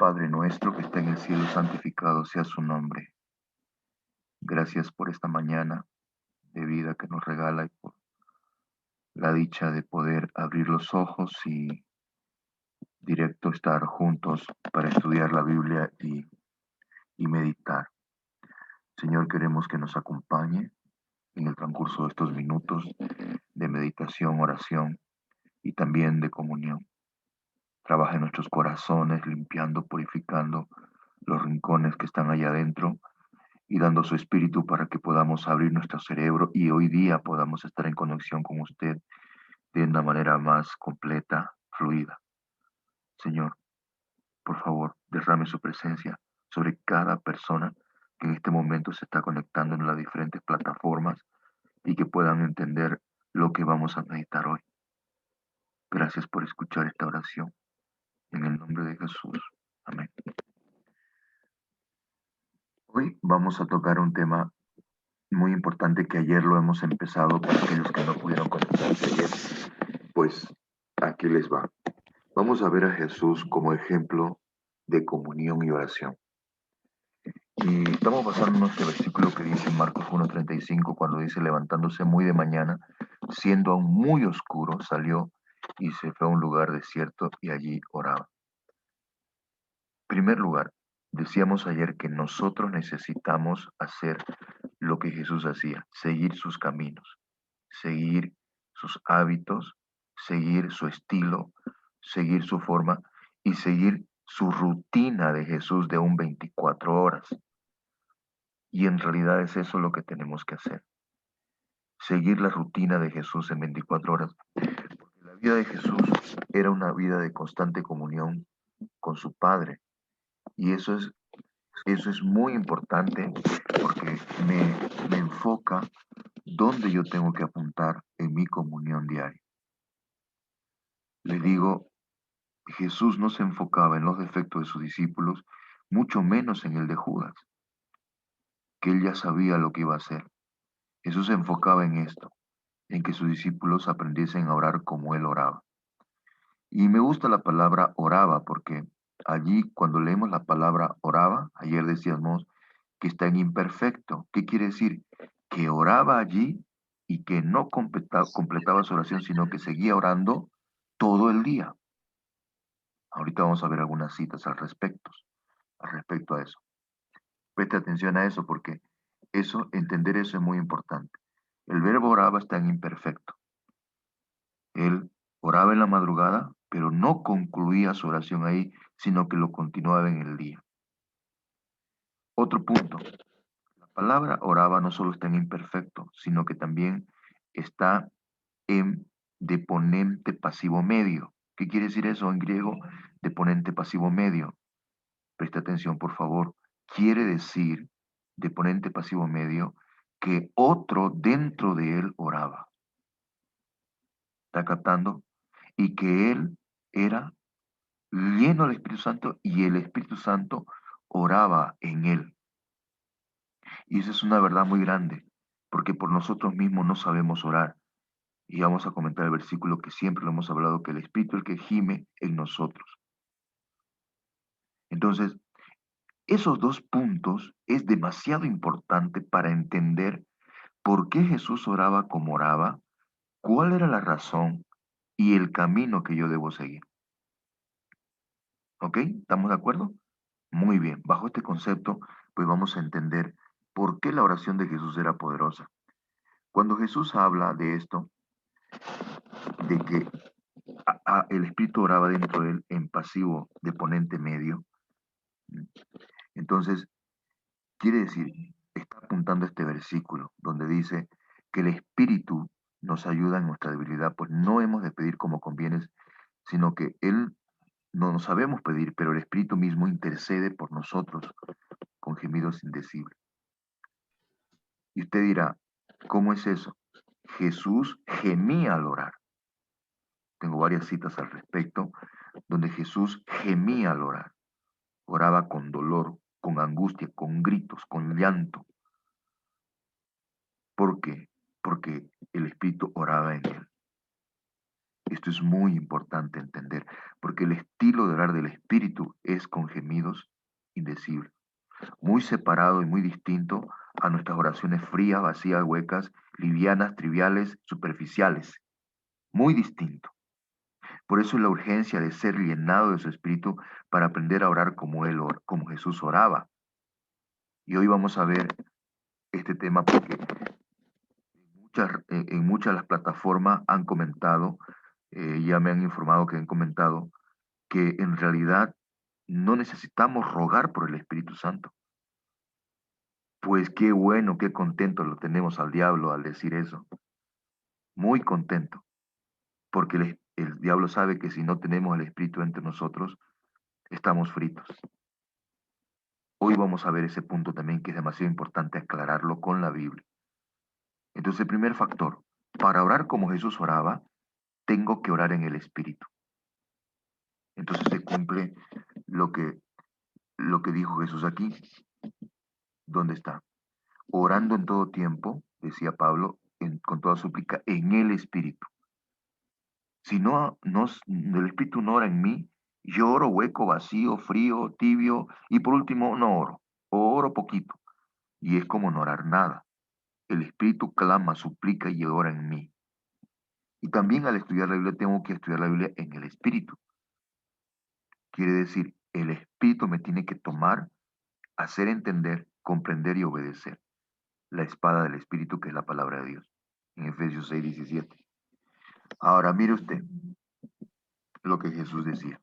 Padre nuestro que está en el cielo, santificado sea su nombre. Gracias por esta mañana de vida que nos regala y por la dicha de poder abrir los ojos y directo estar juntos para estudiar la Biblia y meditar. Señor, queremos que nos acompañe en el transcurso de estos minutos de meditación, oración y también de comunión. Trabaja en nuestros corazones, limpiando, purificando los rincones que están allá adentro y dando su espíritu para que podamos abrir nuestro cerebro y hoy día podamos estar en conexión con usted de una manera más completa, fluida. Señor, por favor, derrame su presencia sobre cada persona que en este momento se está conectando en las diferentes plataformas y que puedan entender lo que vamos a meditar hoy. Gracias por escuchar esta oración. En el nombre de Jesús. Amén. Hoy vamos a tocar un tema muy importante que ayer lo hemos empezado para aquellos que no pudieron conectarse ayer. Pues aquí les va. Vamos a ver a Jesús como ejemplo de comunión y oración. Y estamos basándonos en este versículo que dice en Marcos 1:35, cuando dice, levantándose muy de mañana, siendo aún muy oscuro, salió y se fue a un lugar desierto y allí oraba. En primer lugar, decíamos ayer que nosotros necesitamos hacer lo que Jesús hacía, seguir sus caminos, seguir sus hábitos, seguir su estilo, seguir su forma y seguir su rutina de Jesús de un 24 horas. Y en realidad es eso lo que tenemos que hacer, seguir la rutina de Jesús en 24 horas. Porque la vida de Jesús era una vida de constante comunión con su Padre. Y eso es muy importante porque me enfoca dónde yo tengo que apuntar en mi comunión diaria. Les digo, Jesús no se enfocaba en los defectos de sus discípulos, mucho menos en el de Judas, que él ya sabía lo que iba a hacer. Jesús se enfocaba en esto, en que sus discípulos aprendiesen a orar como él oraba. Y me gusta la palabra oraba porque allí cuando leemos la palabra oraba, ayer decíamos que está en imperfecto. ¿Qué quiere decir? Que oraba allí y que no completaba su oración, sino que seguía orando todo el día. Ahorita vamos a ver algunas citas al respecto a eso. Preste atención a eso porque entender eso es muy importante. El verbo oraba está en imperfecto. Él oraba en la madrugada, pero no concluía su oración ahí, sino que lo continuaba en el día. Otro punto, la palabra oraba no solo está en imperfecto, sino que también está en deponente pasivo medio. ¿Qué quiere decir eso en griego? Deponente pasivo medio. Presta atención, por favor. Quiere decir, deponente pasivo medio, que otro dentro de él oraba. ¿Está captando? Y que él era lleno del Espíritu Santo y el Espíritu Santo oraba en él. Y eso es una verdad muy grande, porque por nosotros mismos no sabemos orar. Y vamos a comentar el versículo que siempre lo hemos hablado, que el Espíritu es el que gime en nosotros. Entonces, esos dos puntos es demasiado importante para entender por qué Jesús oraba como oraba, cuál era la razón y el camino que yo debo seguir. ¿Ok? ¿Estamos de acuerdo? Muy bien. Bajo este concepto, pues vamos a entender por qué la oración de Jesús era poderosa. Cuando Jesús habla de esto, de que el Espíritu oraba dentro de él en pasivo de ponente medio, entonces quiere decir, está apuntando a este versículo donde dice que el Espíritu nos ayuda en nuestra debilidad, pues no hemos de pedir como conviene, sino que Él no nos sabemos pedir, pero el Espíritu mismo intercede por nosotros con gemidos indecibles. Y usted dirá, ¿cómo es eso? Jesús gemía al orar. Tengo varias citas al respecto donde Jesús gemía al orar. Oraba con dolor, con angustia, con gritos, con llanto. ¿Por qué? Porque el Espíritu oraba en él. Esto es muy importante entender, porque el estilo de orar del Espíritu es con gemidos indecibles, muy separado y muy distinto a nuestras oraciones frías, vacías, huecas, livianas, triviales, superficiales. Muy distinto. Por eso la urgencia de ser llenado de su Espíritu para aprender a orar como como Jesús oraba. Y hoy vamos a ver este tema porque en muchas de las plataformas han comentado, ya me han informado que han comentado, que en realidad no necesitamos rogar por el Espíritu Santo. Pues qué bueno, qué contento lo tenemos al diablo al decir eso. Muy contento, porque el diablo sabe que si no tenemos el Espíritu entre nosotros, estamos fritos. Hoy vamos a ver ese punto también que es demasiado importante aclararlo con la Biblia. Entonces, el primer factor, para orar como Jesús oraba, tengo que orar en el Espíritu. Entonces se cumple lo que, lo que dijo Jesús aquí. ¿Dónde está? Orando en todo tiempo, decía Pablo, con toda súplica, en el Espíritu. Si el Espíritu no ora en mí, yo oro hueco, vacío, frío, tibio, y por último no oro, o oro poquito, y es como no orar nada. El Espíritu clama, suplica y ora en mí. Y también al estudiar la Biblia tengo que estudiar la Biblia en el Espíritu. Quiere decir, el Espíritu me tiene que tomar, hacer entender, comprender y obedecer. La espada del Espíritu, que es la palabra de Dios. En Efesios 6:17. Ahora mire usted lo que Jesús decía.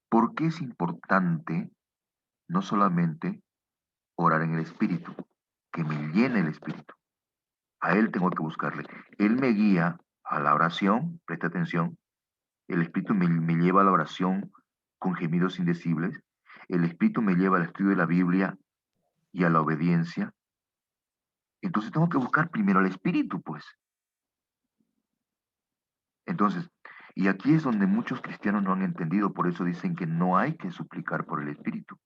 ¿Por qué es importante no solamente orar en el Espíritu, que me llene el Espíritu? A Él tengo que buscarle. Él me guía a la oración, presta atención. El Espíritu me lleva a la oración con gemidos indecibles. El Espíritu me lleva al estudio de la Biblia y a la obediencia. Entonces tengo que buscar primero al Espíritu, pues. Entonces, y aquí es donde muchos cristianos no han entendido, por eso dicen que no hay que suplicar por el Espíritu.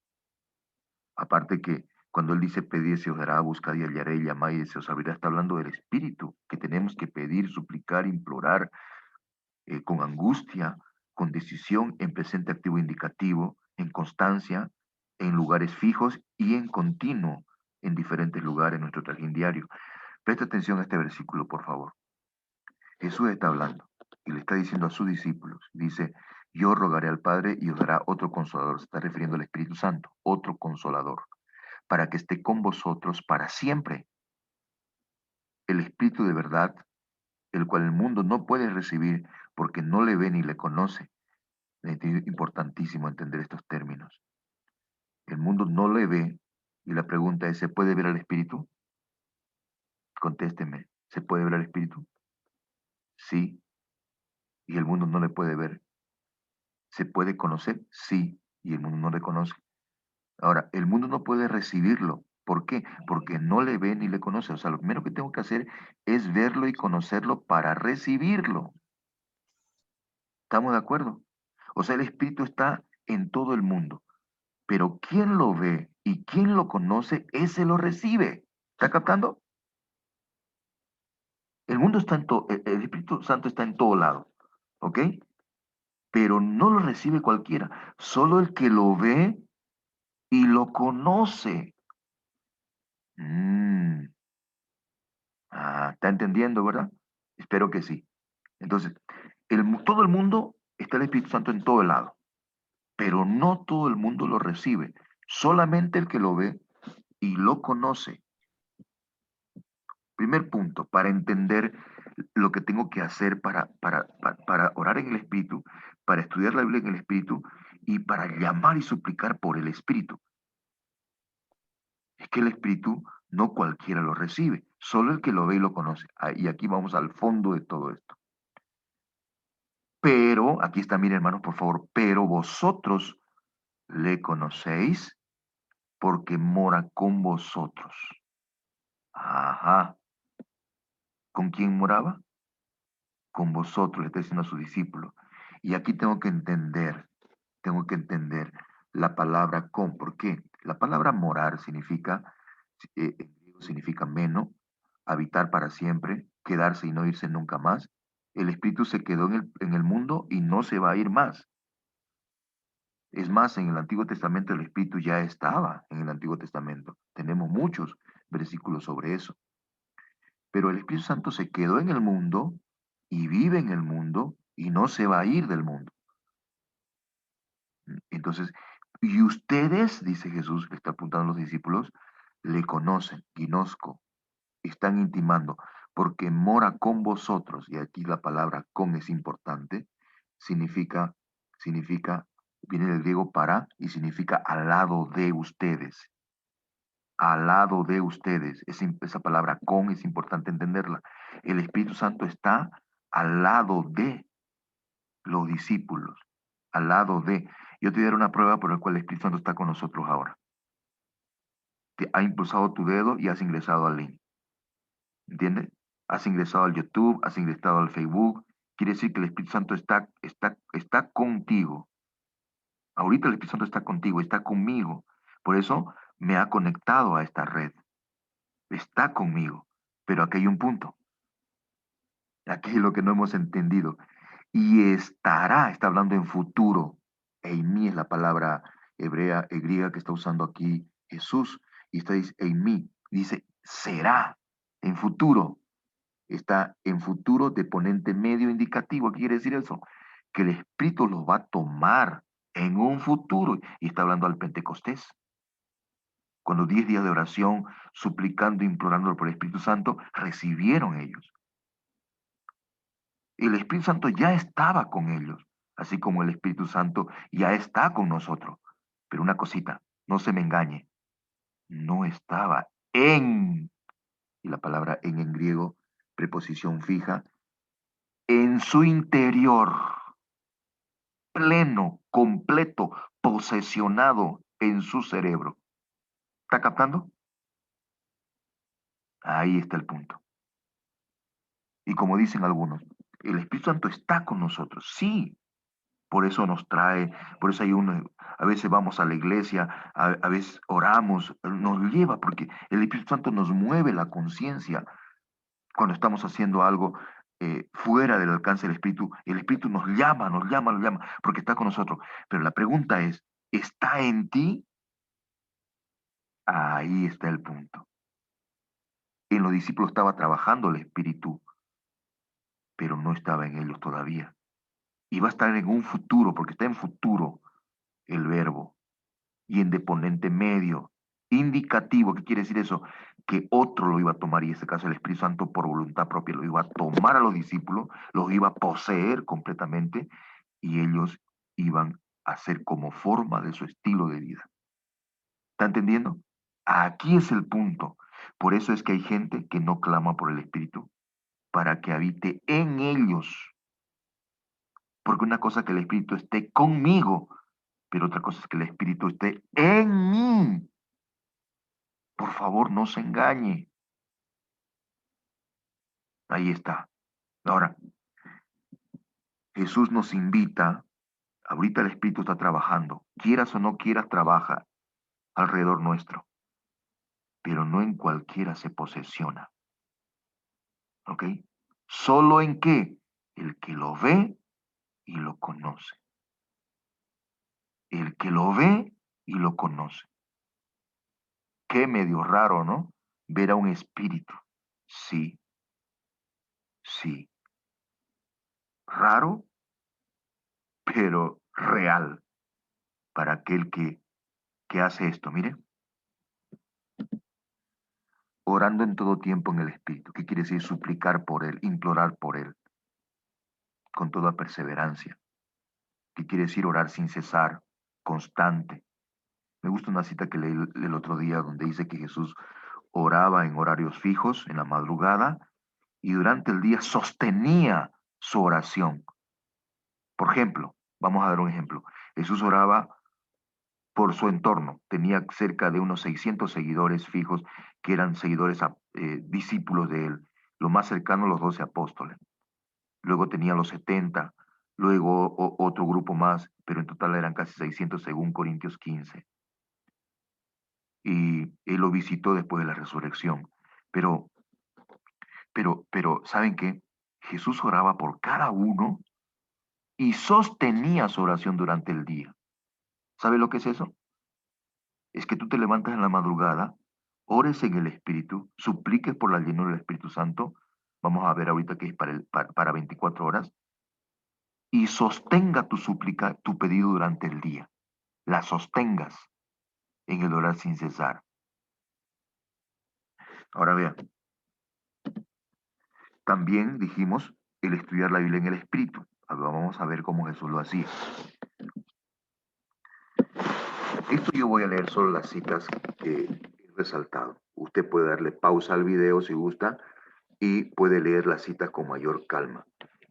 Aparte que cuando él dice pedir se os dará, buscad y hallaré, llamad y se os abrirá, está hablando del Espíritu, que tenemos que pedir, suplicar, implorar con angustia, con decisión, en presente activo indicativo, en constancia, en lugares fijos y en continuo, en diferentes lugares en nuestro trajín diario. Presta atención a este versículo, por favor. Jesús está hablando y le está diciendo a sus discípulos, dice, yo rogaré al Padre y os dará otro consolador, se está refiriendo al Espíritu Santo, otro consolador, para que esté con vosotros para siempre. El Espíritu de verdad, el cual el mundo no puede recibir porque no le ve ni le conoce. Es importantísimo entender estos términos. El mundo no le ve y la pregunta es, ¿se puede ver al Espíritu? Contésteme, ¿se puede ver al Espíritu? Sí, y el mundo no le puede ver. ¿Se puede conocer? Sí, y el mundo no le conoce. Ahora, el mundo no puede recibirlo. ¿Por qué? Porque no le ve ni le conoce. O sea, lo primero que tengo que hacer es verlo y conocerlo para recibirlo. ¿Estamos de acuerdo? O sea, el Espíritu está en todo el mundo, pero quien lo ve y quien lo conoce, ese lo recibe. ¿Está captando? El mundo está en todo, el Espíritu Santo está en todo lado, ¿ok? Pero no lo recibe cualquiera, solo el que lo ve y lo conoce. Mm, ¿está entendiendo, verdad? Espero que sí. Entonces, todo el mundo está el Espíritu Santo en todo el lado, pero no todo el mundo lo recibe, solamente el que lo ve y lo conoce. Primer punto, para entender lo que tengo que hacer para orar en el Espíritu, para estudiar la Biblia en el Espíritu y para llamar y suplicar por el Espíritu. Es que el Espíritu no cualquiera lo recibe, solo el que lo ve y lo conoce. Y aquí vamos al fondo de todo esto. Pero, aquí está, mire hermanos, por favor, pero vosotros le conocéis porque mora con vosotros. Ajá. ¿Con quién moraba? Con vosotros, le está diciendo a sus discípulos. Y aquí tengo que entender la palabra con. ¿Por qué? La palabra morar significa, en griego significa meno, habitar para siempre, quedarse y no irse nunca más. El Espíritu se quedó en el mundo y no se va a ir más. Es más, en el Antiguo Testamento el Espíritu ya estaba en el Antiguo Testamento. Tenemos muchos versículos sobre eso. Pero el Espíritu Santo se quedó en el mundo y vive en el mundo y no se va a ir del mundo. Entonces, y ustedes, dice Jesús, le está apuntando a los discípulos, le conocen, ginosco, están intimando, porque mora con vosotros, y aquí la palabra con es importante, significa, significa, viene del griego para y significa al lado de ustedes, al lado de ustedes. Esa palabra con es importante entenderla. El Espíritu Santo está al lado de los discípulos, al lado de. Yo te daré una prueba por la cual el Espíritu Santo está con nosotros ahora. Te ha impulsado tu dedo y has ingresado al link. ¿Entiendes? Has ingresado al YouTube, has ingresado al Facebook. Quiere decir que el Espíritu Santo está contigo. Ahorita el Espíritu Santo está contigo, está conmigo. Por eso me ha conectado a esta red. Está conmigo. Pero aquí hay un punto. Aquí es lo que no hemos entendido. Y estará, está hablando en futuro. Eimi es la palabra hebrea, griega que está usando aquí Jesús. Y está dice Eimi, dice será en futuro. Está en futuro de ponente medio indicativo. ¿Qué quiere decir eso? Que el Espíritu los va a tomar en un futuro. Y está hablando al Pentecostés. Cuando 10 días de oración, suplicando, implorando por el Espíritu Santo, recibieron ellos. El Espíritu Santo ya estaba con ellos, así como el Espíritu Santo ya está con nosotros. Pero una cosita, no se me engañe, no estaba en, y la palabra en griego, preposición fija, en su interior, pleno, completo, posesionado en su cerebro. ¿Está captando? Ahí está el punto. Y como dicen algunos, el Espíritu Santo está con nosotros, sí, por eso nos trae, por eso hay uno, a veces vamos a la iglesia, a veces oramos, nos lleva, porque el Espíritu Santo nos mueve la conciencia cuando estamos haciendo algo fuera del alcance del Espíritu. El Espíritu nos llama, nos llama, nos llama, porque está con nosotros. Pero la pregunta es, ¿está en ti? Ahí está el punto. En los discípulos estaba trabajando el Espíritu, pero no estaba en ellos todavía. Y va a estar en un futuro, porque está en futuro el verbo. Y en deponente medio, indicativo. ¿Qué quiere decir eso? Que otro lo iba a tomar, y en este caso el Espíritu Santo por voluntad propia lo iba a tomar a los discípulos, los iba a poseer completamente, y ellos iban a ser como forma de su estilo de vida. ¿Está entendiendo? Aquí es el punto. Por eso es que hay gente que no clama por el Espíritu, para que habite en ellos. Porque una cosa es que el Espíritu esté conmigo, pero otra cosa es que el Espíritu esté en mí. Por favor, no se engañe. Ahí está. Ahora, Jesús nos invita, ahorita el Espíritu está trabajando, quieras o no quieras, trabaja alrededor nuestro, pero no en cualquiera se posesiona, ¿ok? Solo en qué? El que lo ve y lo conoce. El que lo ve y lo conoce. Qué medio raro, ¿no? Ver a un espíritu. Sí, sí. Raro, pero real para aquel que hace esto. Mire, orando en todo tiempo en el Espíritu. ¿Qué quiere decir? Suplicar por Él, implorar por Él, con toda perseverancia. ¿Qué quiere decir? Orar sin cesar, constante. Me gusta una cita que leí el otro día donde dice que Jesús oraba en horarios fijos, en la madrugada, y durante el día sostenía su oración. Por ejemplo, vamos a dar un ejemplo. Jesús oraba por su entorno. Tenía cerca de unos 600 seguidores fijos que eran seguidores, discípulos de él. Lo más cercano, los 12 apóstoles. Luego tenía los 70, luego otro grupo más, pero en total eran casi 600 según Corintios 15. Y él lo visitó después de la resurrección. Pero, ¿saben qué? Jesús oraba por cada uno y sostenía su oración durante el día. ¿Sabe lo que es eso? Es que tú te levantas en la madrugada, ores en el Espíritu, supliques por la llenura del Espíritu Santo, vamos a ver ahorita que es para 24 horas, y sostenga tu súplica, tu pedido durante el día. La sostengas en el orar sin cesar. Ahora vean, también dijimos el estudiar la Biblia en el Espíritu. Vamos a ver cómo Jesús lo hacía. Esto yo voy a leer solo las citas que he resaltado. Usted puede darle pausa al video si gusta y puede leer las citas con mayor calma.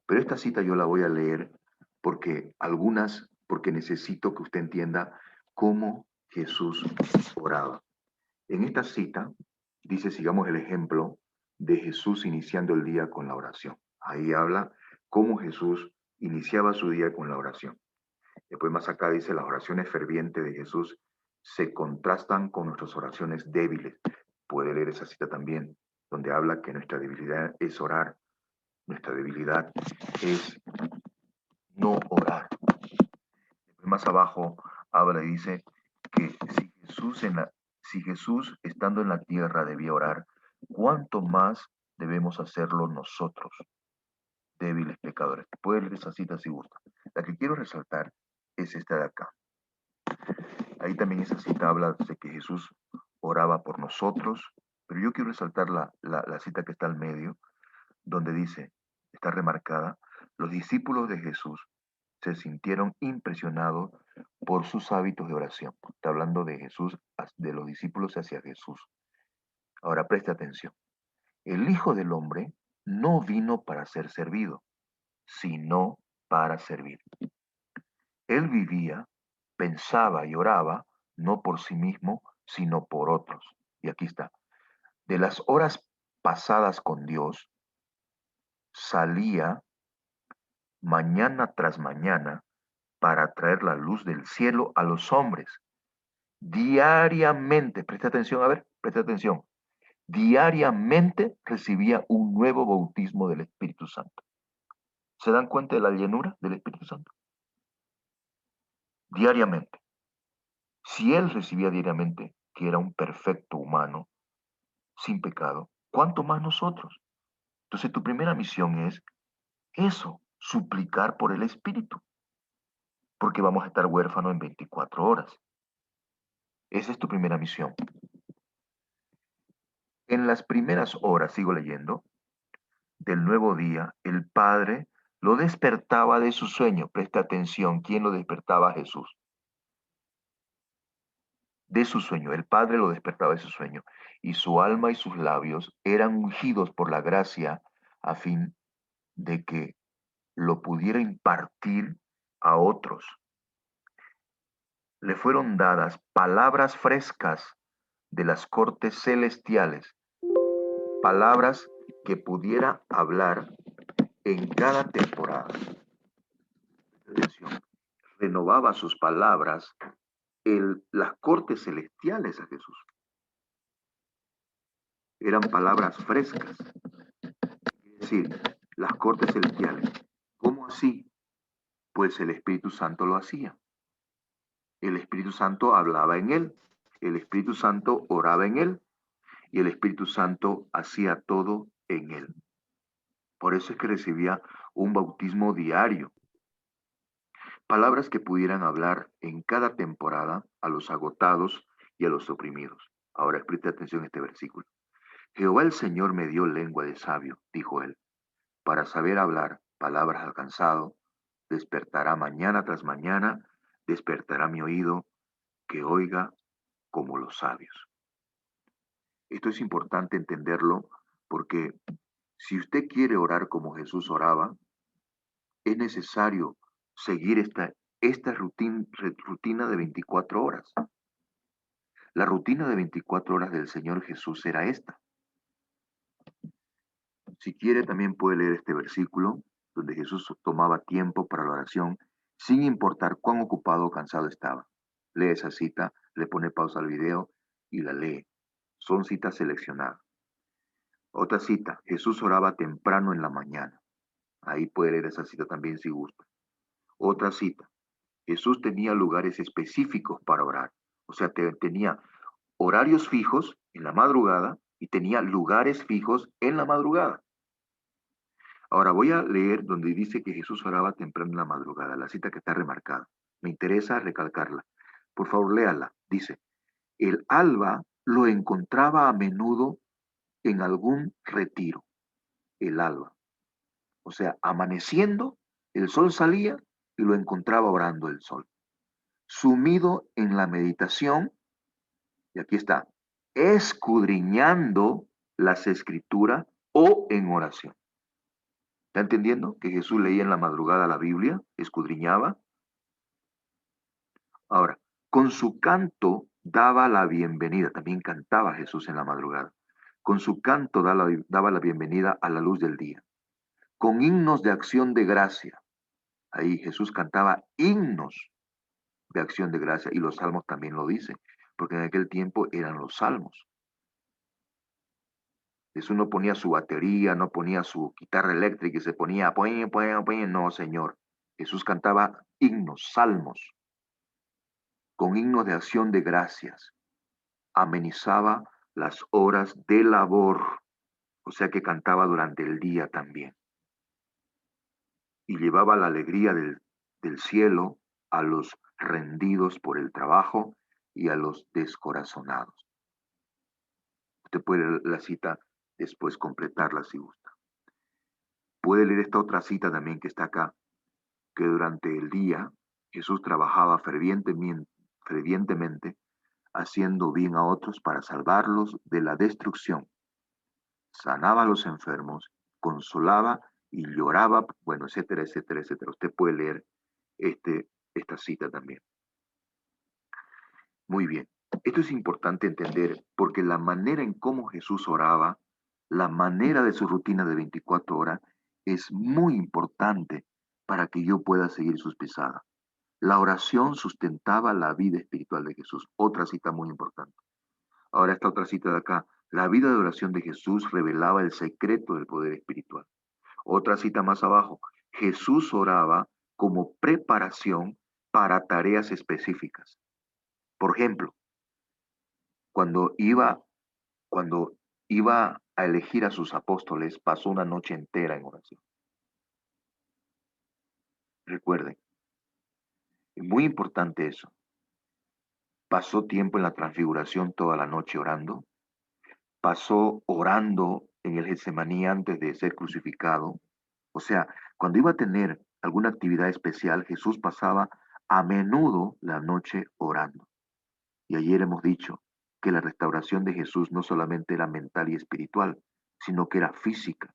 Pero esta cita yo la voy a leer porque necesito que usted entienda cómo Jesús oraba. En esta cita dice, sigamos el ejemplo de Jesús iniciando el día con la oración. Ahí habla cómo Jesús iniciaba su día con la oración. Después más acá dice, las oraciones fervientes de Jesús se contrastan con nuestras oraciones débiles. Puede leer esa cita también, donde habla que nuestra debilidad es orar, nuestra debilidad es no orar. Después más abajo habla y dice que si Jesús estando en la tierra debía orar, ¿cuánto más debemos hacerlo nosotros, débiles pecadores? Puede leer esa cita si gusta. La que quiero resaltar es esta de acá. Ahí también esa cita habla de que Jesús oraba por nosotros, pero yo quiero resaltar la cita que está al medio, donde dice, está remarcada, los discípulos de Jesús se sintieron impresionados por sus hábitos de oración. Está hablando de Jesús, de los discípulos hacia Jesús. Ahora preste atención. El Hijo del Hombre no vino para ser servido, sino para servir. Él vivía, pensaba y oraba no por sí mismo, sino por otros. Y aquí está. De las horas pasadas con Dios, salía mañana tras mañana para traer la luz del cielo a los hombres. Diariamente, presta atención, a ver, presta atención. Diariamente recibía un nuevo bautismo del Espíritu Santo. ¿Se dan cuenta de la llenura del Espíritu Santo? Diariamente. Si él recibía diariamente, que era un perfecto humano, sin pecado, ¿cuánto más nosotros? Entonces tu primera misión es eso, suplicar por el Espíritu, porque vamos a estar huérfanos en 24 horas. Esa es tu primera misión. En las primeras horas, sigo leyendo, del nuevo día, el Padre lo despertaba de su sueño. Presta atención, ¿quién lo despertaba? Jesús. De su sueño, el Padre lo despertaba de su sueño, y su alma y sus labios eran ungidos por la gracia a fin de que lo pudiera impartir a otros. Le fueron dadas palabras frescas de las cortes celestiales, palabras que pudiera hablar en cada temporada. Atención, renovaba sus palabras las cortes celestiales a Jesús. Eran palabras frescas, es decir, las cortes celestiales. ¿Cómo así? Pues el Espíritu Santo lo hacía. El Espíritu Santo hablaba en él, el Espíritu Santo oraba en él y el Espíritu Santo hacía todo en él. Por eso es que recibía un bautismo diario. Palabras que pudieran hablar en cada temporada a los agotados y a los oprimidos. Ahora preste atención a este versículo. Jehová el Señor me dio lengua de sabio, dijo él, para saber hablar palabras al cansado, despertará mañana tras mañana, despertará mi oído, que oiga como los sabios. Esto es importante entenderlo porque si usted quiere orar como Jesús oraba, es necesario seguir esta rutina de 24 horas. La rutina de 24 horas del Señor Jesús era esta. Si quiere, también puede leer este versículo, donde Jesús tomaba tiempo para la oración, sin importar cuán ocupado o cansado estaba. Lee esa cita, le pone pausa al video y la lee. Son citas seleccionadas. Otra cita, Jesús oraba temprano en la mañana. Ahí puede leer esa cita también si gusta. Otra cita. Jesús tenía lugares específicos para orar. O sea, tenía horarios fijos en la madrugada y tenía lugares fijos en la madrugada. Ahora voy a leer donde dice que Jesús oraba temprano en la madrugada, la cita que está remarcada. Me interesa recalcarla. Por favor, léala. Dice, el alba lo encontraba a menudo en algún retiro. El alba. O sea, amaneciendo, el sol salía y lo encontraba orando el sol. Sumido en la meditación, y aquí está, escudriñando las escrituras o en oración. ¿Está entendiendo que Jesús leía en la madrugada la Biblia, escudriñaba? Ahora, con su canto daba la bienvenida, también cantaba Jesús en la madrugada. Con su canto daba la bienvenida a la luz del día. Con himnos de acción de gracia. Ahí Jesús cantaba himnos de acción de gracia y los salmos también lo dicen, porque en aquel tiempo eran los salmos. Jesús no ponía su batería, no ponía su guitarra eléctrica y se ponía, no, Señor. Jesús cantaba himnos, salmos, con himnos de acción de gracias. Amenizaba las horas de labor, o sea que cantaba durante el día también. Y llevaba la alegría del cielo a los rendidos por el trabajo y a los descorazonados. Usted puede leer la cita después completarla si gusta. Puede leer esta otra cita también que está acá, que durante el día Jesús trabajaba fervientemente haciendo bien a otros para salvarlos de la destrucción. Sanaba a los enfermos, consolaba y lloraba, bueno, etcétera, etcétera, etcétera. Usted puede leer esta cita también. Muy bien. Esto es importante entender porque la manera en cómo Jesús oraba, la manera de su rutina de 24 horas, es muy importante para que yo pueda seguir sus pisadas. La oración sustentaba la vida espiritual de Jesús. Otra cita muy importante. Ahora esta otra cita de acá. La vida de oración de Jesús revelaba el secreto del poder espiritual. Otra cita más abajo. Jesús oraba como preparación para tareas específicas. Por ejemplo, cuando iba, cuando iba a elegir a sus apóstoles, pasó una noche entera en oración. Recuerden, es muy importante eso. Pasó tiempo en la transfiguración toda la noche orando. Pasó orando en el Getsemaní antes de ser crucificado. O sea, cuando iba a tener alguna actividad especial, Jesús pasaba a menudo la noche orando. Y ayer hemos dicho que la restauración de Jesús no solamente era mental y espiritual, sino que era física,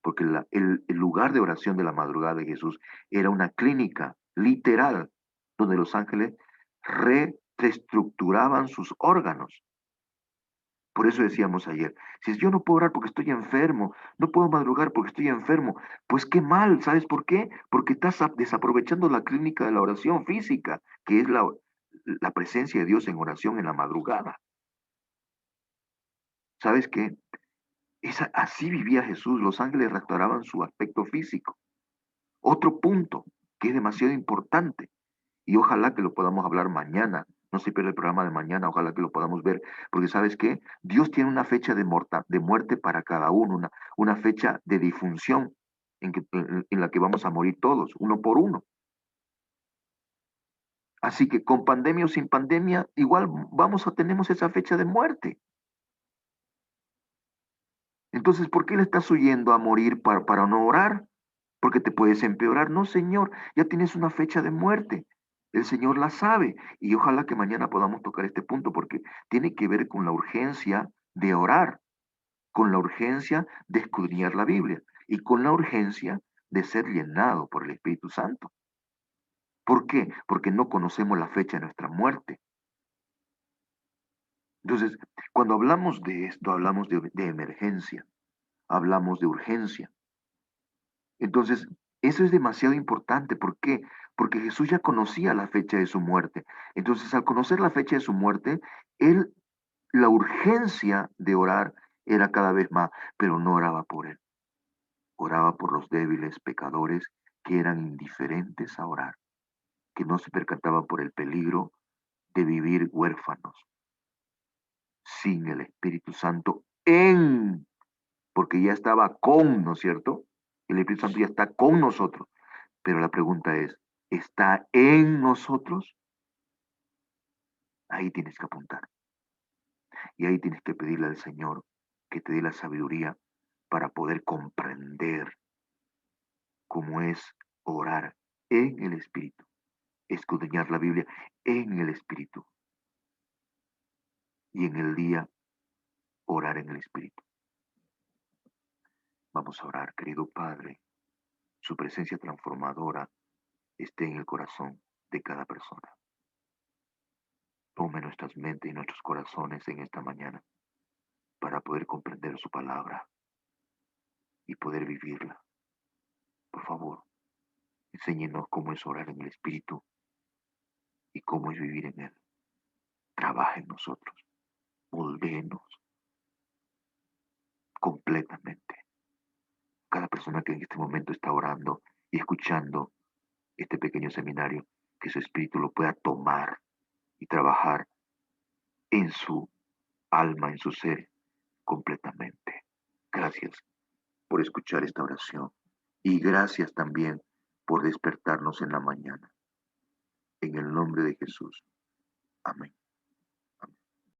porque el lugar de oración de la madrugada de Jesús era una clínica literal, donde los ángeles reestructuraban sus órganos. Por eso decíamos ayer, si yo no puedo orar porque estoy enfermo, no puedo madrugar porque estoy enfermo, pues qué mal, ¿sabes por qué? Porque estás desaprovechando la clínica de la oración física, que es la presencia de Dios en oración en la madrugada. ¿Sabes qué? Así vivía Jesús, los ángeles restauraban su aspecto físico. Otro punto que es demasiado importante, y ojalá que lo podamos hablar mañana. No se pierda el programa de mañana, ojalá que lo podamos ver, porque ¿sabes qué? Dios tiene una fecha de muerte para cada uno, una fecha de difunción en la que vamos a morir todos, uno por uno. Así que con pandemia o sin pandemia, igual tenemos esa fecha de muerte. Entonces, ¿por qué le estás huyendo a morir para no orar? Porque te puedes empeorar. No, Señor, ya tienes una fecha de muerte. El Señor la sabe y ojalá que mañana podamos tocar este punto porque tiene que ver con la urgencia de orar, con la urgencia de escudriñar la Biblia y con la urgencia de ser llenado por el Espíritu Santo. ¿Por qué? Porque no conocemos la fecha de nuestra muerte. Entonces, cuando hablamos de esto, hablamos de emergencia, hablamos de urgencia. Entonces, eso es demasiado importante. ¿Por qué? Porque Jesús ya conocía la fecha de su muerte. Entonces, al conocer la fecha de su muerte, la urgencia de orar era cada vez más, pero no oraba por él. Oraba por los débiles pecadores que eran indiferentes a orar, que no se percataban por el peligro de vivir huérfanos, sin el Espíritu Santo porque ya estaba con, ¿no es cierto? El Espíritu Santo ya está con nosotros. Pero la pregunta es, ¿está en nosotros? Ahí tienes que apuntar. Y ahí tienes que pedirle al Señor que te dé la sabiduría para poder comprender cómo es orar en el Espíritu, escudriñar la Biblia en el Espíritu y en el día orar en el Espíritu. Vamos a orar, querido Padre. Su presencia transformadora esté en el corazón de cada persona. Tome nuestras mentes y nuestros corazones en esta mañana para poder comprender su palabra y poder vivirla. Por favor, enséñenos cómo es orar en el Espíritu y cómo es vivir en Él. Trabaja en nosotros, moldéenos completamente. Cada persona que en este momento está orando y escuchando este pequeño seminario, que su espíritu lo pueda tomar y trabajar en su alma, en su ser, completamente. Gracias por escuchar esta oración y gracias también por despertarnos en la mañana. En el nombre de Jesús. Amén.